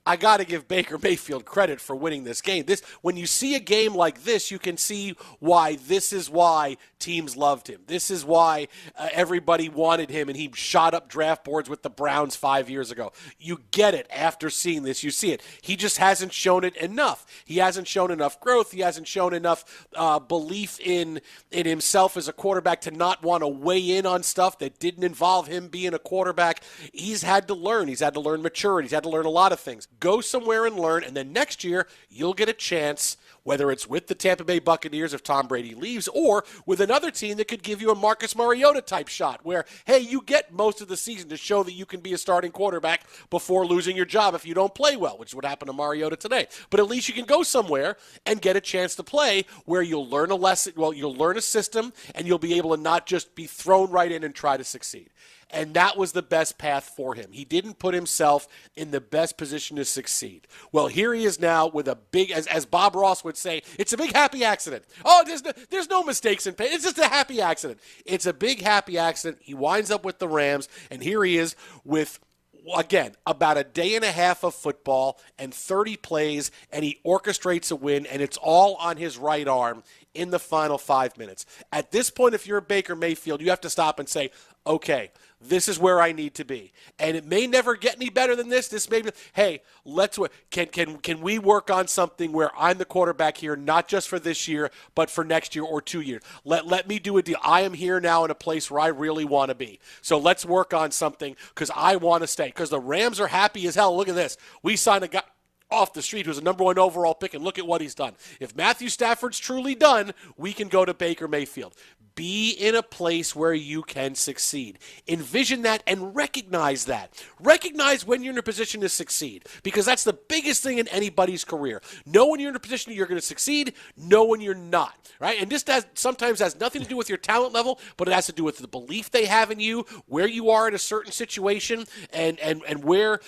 I got to give Baker Mayfield credit for winning this game. When you see a game like this, you can see why this is why teams loved him. This is why everybody wanted him, and he shot up draft boards with the Browns 5 years ago. You get it after seeing this. You see it. He just hasn't shown it enough. He hasn't shown enough growth. He hasn't shown enough belief in himself as a quarterback to not want to weigh in on stuff that didn't involve him being a quarterback. He's had to learn. He's had to learn maturity. He's had to learn a lot of things. Go somewhere and learn, and then next year you'll get a chance, whether it's with the Tampa Bay Buccaneers if Tom Brady leaves, or with another team that could give you a Marcus Mariota type shot where, hey, you get most of the season to show that you can be a starting quarterback before losing your job if you don't play well, which is what happened to Mariota today. But at least you can go somewhere and get a chance to play where you'll learn a lesson, you'll learn a system, and you'll be able to not just be thrown right in and try to succeed. And that was the best path for him. He didn't put himself in the best position to succeed. Well, here he is now with a big, as Bob Ross would say, it's a big happy accident. Oh, there's no mistakes in pain. It's just a happy accident. It's a big happy accident. He winds up with the Rams, and here he is with, again, about a day and a half of football and 30 plays, and he orchestrates a win, and it's all on his right arm in the final 5 minutes. At this point, if you're Baker Mayfield, you have to stop and say, okay, this is where I need to be. And it may never get any better than this. This may be, hey, can we work on something where I'm the quarterback here, not just for this year, but for next year or 2 years. Let me do a deal. I am here now in a place where I really want to be. So let's work on something because I want to stay. Because the Rams are happy as hell. Look at this. We signed a guy off the street who's a number 1 overall pick, and look at what he's done. If Matthew Stafford's truly done, we can go to Baker Mayfield. Be in a place where you can succeed. Envision that and recognize that. Recognize when you're in a position to succeed, because that's the biggest thing in anybody's career. Know when you're in a position you're going to succeed, know when you're not, right? And this sometimes has nothing to do with your talent level, but it has to do with the belief they have in you, where you are in a certain situation, and where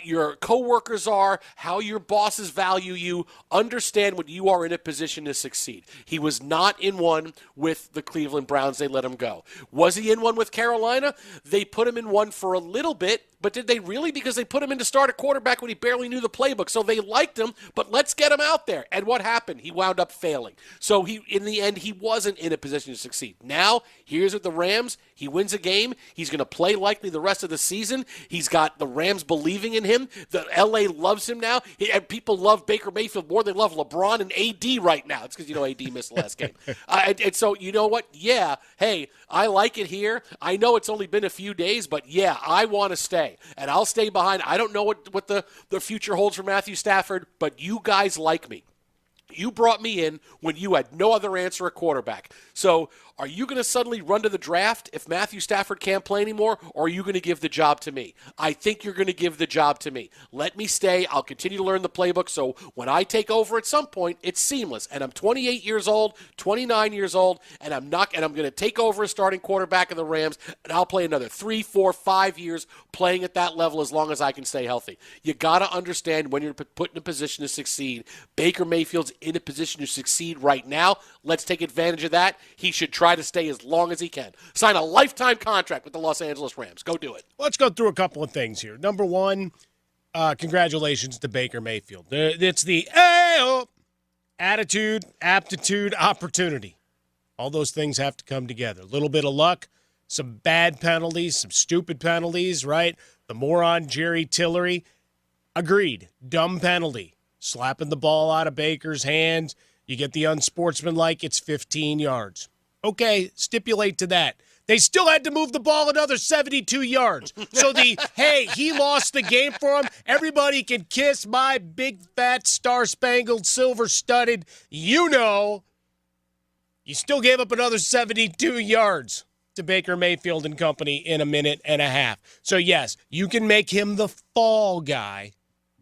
your coworkers are, how your bosses value you. Understand when you are in a position to succeed. He was not in one with the Cleveland Browns. They let him go. Was he in one with Carolina? They put him in one for a little bit, but did they really? Because they put him in to start a quarterback when he barely knew the playbook. So they liked him, but let's get him out there. And what happened? He wound up failing. So in the end, he wasn't in a position to succeed. Now, here's with the Rams. He wins a game. He's going to play likely the rest of the season. He's got the Rams believing in him. The LA loves him now. And people love Baker Mayfield more than they love LeBron and AD right now. It's because, AD missed the last game. And so, you know what? Yeah, hey, I like it here. I know it's only been a few days, but yeah, I want to stay. And I'll stay behind. I don't know what the future holds for Matthew Stafford, but you guys like me. You brought me in when you had no other answer at quarterback. So are you going to suddenly run to the draft if Matthew Stafford can't play anymore, or are you going to give the job to me? I think you're going to give the job to me. Let me stay. I'll continue to learn the playbook, so when I take over at some point, it's seamless. And I'm 28 years old, 29 years old, and I'm going to take over as starting quarterback of the Rams, and I'll play another 3, 4, 5 years playing at that level as long as I can stay healthy. You got to understand when you're put in a position to succeed. Baker Mayfield's in a position to succeed right now. Let's take advantage of that. He should try to stay as long as he can. Sign a lifetime contract with the Los Angeles Rams. Go do it. Let's go through a couple of things here. Number one, congratulations to Baker Mayfield. It's the attitude, aptitude, opportunity. All those things have to come together. A little bit of luck, some bad penalties, some stupid penalties, right? The moron Jerry Tillery. Agreed. Dumb penalty. Slapping the ball out of Baker's hands. You get the unsportsmanlike, it's 15 yards. Okay, stipulate to that. They still had to move the ball another 72 yards. So hey, he lost the game for him. Everybody can kiss my big, fat, star-spangled, silver-studded, you still gave up another 72 yards to Baker Mayfield and company in a minute and a half. So, yes, you can make him the fall guy,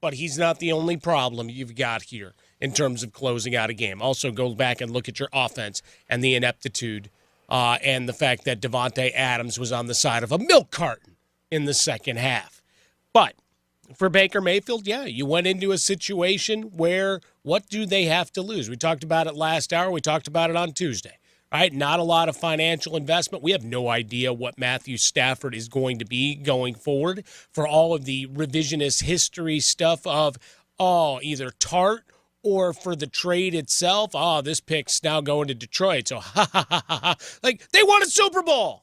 but he's not the only problem you've got here in terms of closing out a game. Also, go back and look at your offense and the ineptitude and the fact that Davante Adams was on the side of a milk carton in the second half. But for Baker Mayfield, yeah, you went into a situation where what do they have to lose? We talked about it last hour. We talked about it on Tuesday. right? Not a lot of financial investment. We have no idea what Matthew Stafford is going to be going forward for all of the revisionist history stuff of, either Tart or for the trade itself. This pick's now going to Detroit. So, like, they won a Super Bowl.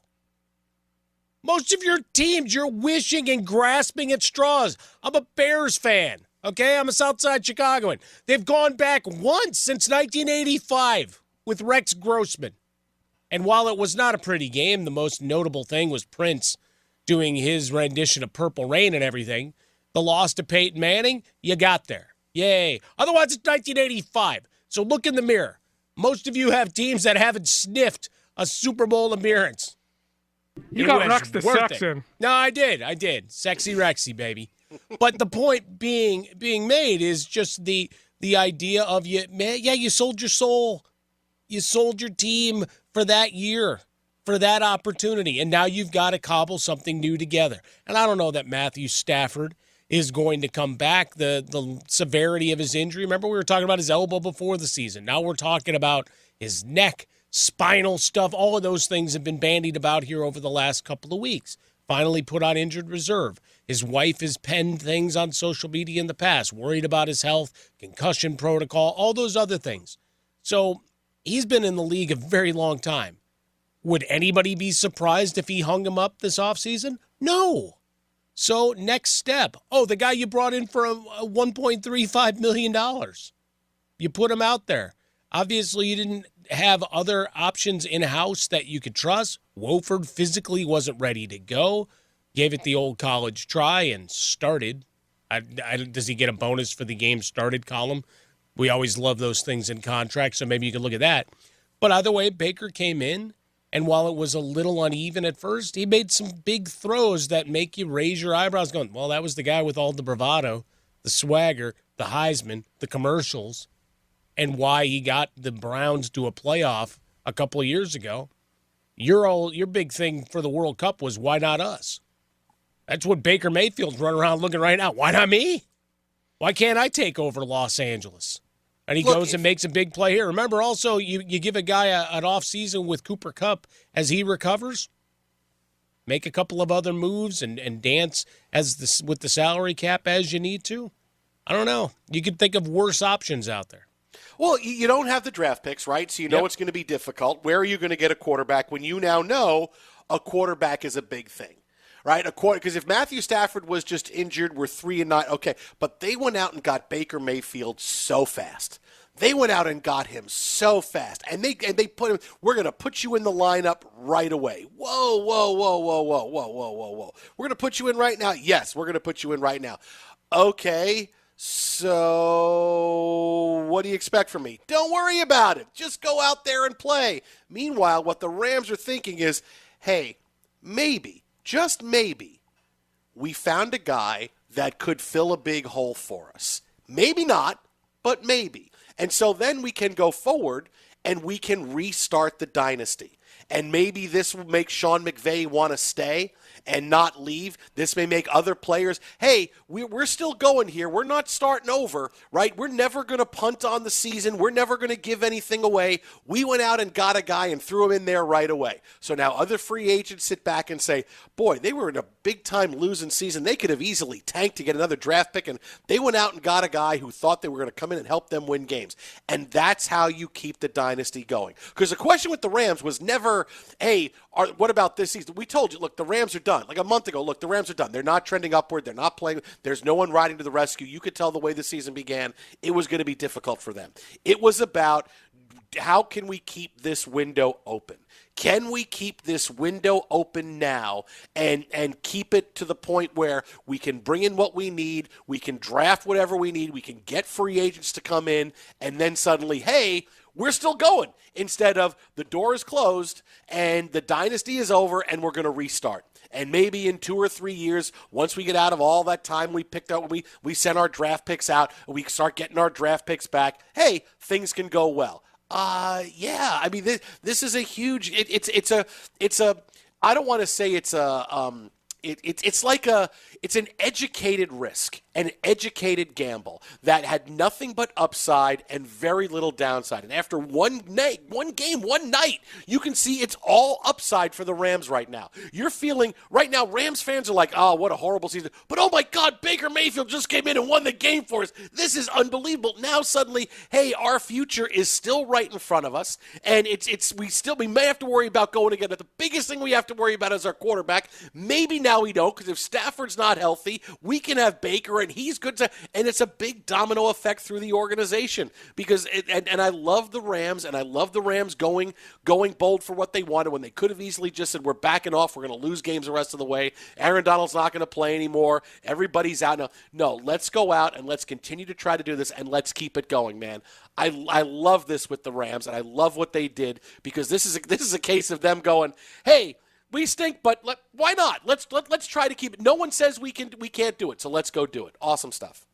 Most of your teams, you're wishing and grasping at straws. I'm a Bears fan, okay? I'm a Southside Chicagoan. They've gone back once since 1985 with Rex Grossman. And while it was not a pretty game, the most notable thing was Prince doing his rendition of Purple Rain and everything. The loss to Peyton Manning, you got there. Yay. Otherwise, it's 1985. So look in the mirror. Most of you have teams that haven't sniffed a Super Bowl appearance. You got Rex the Sexton. No, I did. Sexy Rexy, baby. But the point being made is just the idea of you sold your soul. You sold your team for that year, for that opportunity, and now you've got to cobble something new together. And I don't know that Matthew Stafford is going to come back. The severity of his injury. Remember, we were talking about his elbow before the season. Now we're talking about his neck, spinal stuff. All of those things have been bandied about here over the last couple of weeks. Finally put on injured reserve. His wife has penned things on social media in the past, worried about his health, concussion protocol, all those other things. So he's been in the league a very long time. Would anybody be surprised if he hung him up this offseason? No. So next step. The guy you brought in for a $1.35 million. You put him out there. Obviously, you didn't have other options in-house that you could trust. Wofford physically wasn't ready to go. Gave it the old college try and started. Does he get a bonus for the game started column? We always love those things in contracts, so maybe you could look at that. But either way, Baker came in, and while it was a little uneven at first, he made some big throws that make you raise your eyebrows going, well, that was the guy with all the bravado, the swagger, the Heisman, the commercials, and why he got the Browns to a playoff a couple of years ago. Your big thing for the World Cup was, why not us? That's what Baker Mayfield's running around looking right now. Why not me? Why can't I take over Los Angeles? And he goes and makes a big play here. Remember, also, you give a guy an offseason with Cooper Kupp as he recovers. Make a couple of other moves and dance with the salary cap as you need to. I don't know. You could think of worse options out there. Well, you don't have the draft picks, right? So you know it's going to be difficult. Where are you going to get a quarterback when you now know a quarterback is a big thing, right? Because if Matthew Stafford was just injured, we're 3-9, okay. But they went out and got Baker Mayfield so fast. They went out and got him so fast, and they put him. We're going to put you in the lineup right away. Whoa, whoa, whoa, whoa, whoa, whoa, whoa, whoa, whoa. We're going to put you in right now. Yes, we're going to put you in right now. Okay. So what do you expect from me? Don't worry about it. Just go out there and play. Meanwhile, what the Rams are thinking is, hey, maybe, just maybe, we found a guy that could fill a big hole for us. Maybe not, but maybe. And so then we can go forward and we can restart the dynasty. And maybe this will make Sean McVay want to stay and not leave. This may make other players, hey, we're still going here. We're not starting over, right? We're never going to punt on the season. We're never going to give anything away. We went out and got a guy and threw him in there right away. So now other free agents sit back and say, boy, they were in a big-time losing season. They could have easily tanked to get another draft pick, and they went out and got a guy who thought they were going to come in and help them win games. And that's how you keep the dynasty going. Because the question with the Rams was never, hey, what about this season? We told you, look, the Rams are done. Like a month ago, look, the Rams are done. They're not trending upward. They're not playing. There's no one riding to the rescue. You could tell the way the season began, it was going to be difficult for them. It was about how can we keep this window open? Can we keep this window open now and keep it to the point where we can bring in what we need, we can draft whatever we need, we can get free agents to come in, and then suddenly, hey, we're still going, instead of the door is closed and the dynasty is over and we're going to restart. And maybe in 2 or 3 years, once we get out of all that time we picked out, when we sent our draft picks out, and we start getting our draft picks back, hey, things can go well. Yeah, I mean, this is a huge, it's I don't want to say it's a, it's an educated risk. an educated gamble that had nothing but upside and very little downside. And after one game, one night, you can see it's all upside for the Rams right now. You're feeling, right now, Rams fans are like, oh, what a horrible season. But oh my God, Baker Mayfield just came in and won the game for us. This is unbelievable. Now suddenly, hey, our future is still right in front of us. And we may have to worry about going again. But the biggest thing we have to worry about is our quarterback. Maybe now we don't, because if Stafford's not healthy, we can have Baker and he's good and it's a big domino effect through the organization because and I love the Rams and I love the Rams going bold for what they wanted when they could have easily just said we're backing off, we're going to lose games the rest of the way. Aaron Donald's not going to play anymore. Everybody's out now. No, let's go out and let's continue to try to do this and let's keep it going, man. I love this with the Rams and I love what they did because this is a case of them going, hey, we stink, but why not? Let's try to keep it. No one says we can't do it, so let's go do it. Awesome stuff.